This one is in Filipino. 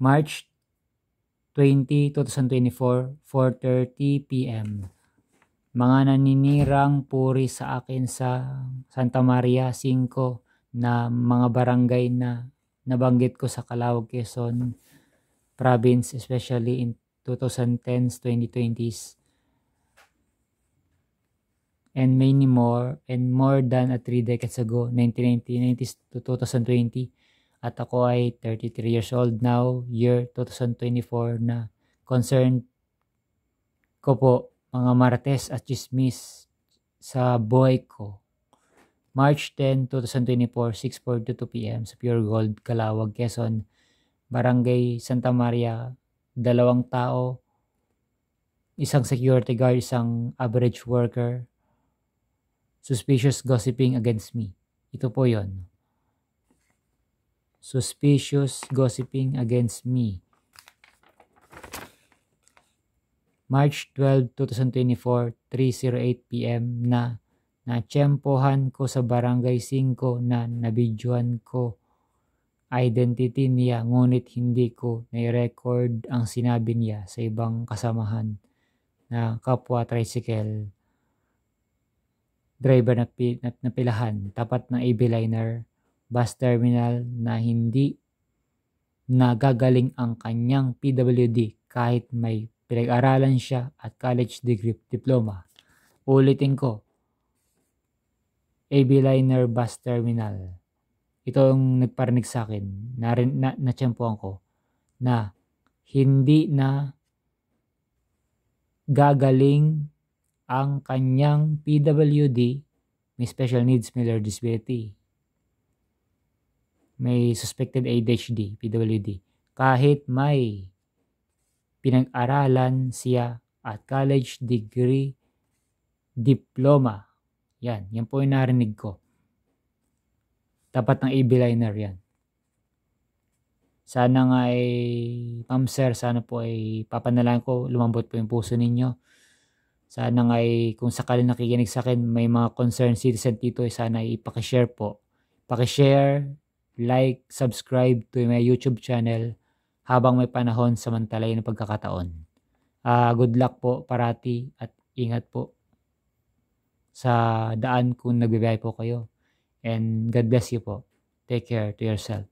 March 20, 2024, 4:30 p.m. Mga naninirang puri sa akin sa Santa Maria 5 na mga barangay na nabanggit ko sa Calauag, Quezon Province, especially in 2010s, 2020s, and many more, and more than 3 decades ago, 1990s to 2020. At ako ay 33 years old now, year 2024 na. Concerned ko po mga marites at chismis sa buhay ko. March 10, 2024, 6:42 p.m. sa Pure Gold, Calauag, Quezon, Barangay Santa Maria, 2 tao, isang security guard, isang average worker, suspicious gossiping against me. Ito po yon. Suspicious gossiping against me. March 12, 2024, 3:08 p.m. na natsyempohan ko sa Barangay 5 na nabidyohan ko identity niya, ngunit hindi ko nai-record ang sinabi niya sa ibang kasamahan na kapwa tricycle driver na pilahan tapat ng AB Liner bus terminal na hindi nagagaling ang kanyang PWD kahit may pinag-aralan siya at college degree diploma. Ulitin ko, AB Liner bus terminal. Ito ang nagparinig sa akin, natsyempohan ko, na hindi na gagaling ang kanyang PWD, may special needs, may learning disability, may suspected ADHD, PWD, kahit may pinag-aralan siya at college degree diploma. Yan po yung narinig ko. Tapat ng AB Liner yan. Sana nga ay, ma'am sir, sana po ay papanalangin ko, lumambot po yung puso ninyo. Sana nga ay kung sakali nakikinig sa akin, may mga concerned citizen dito, sana ay ipakishare po. Pakishare, like, subscribe to my YouTube channel habang may panahon samantalayan ng pagkakataon. Good luck po parati at ingat po sa daan kung nagbibiyahe po kayo. And God bless you po. Take care to yourself.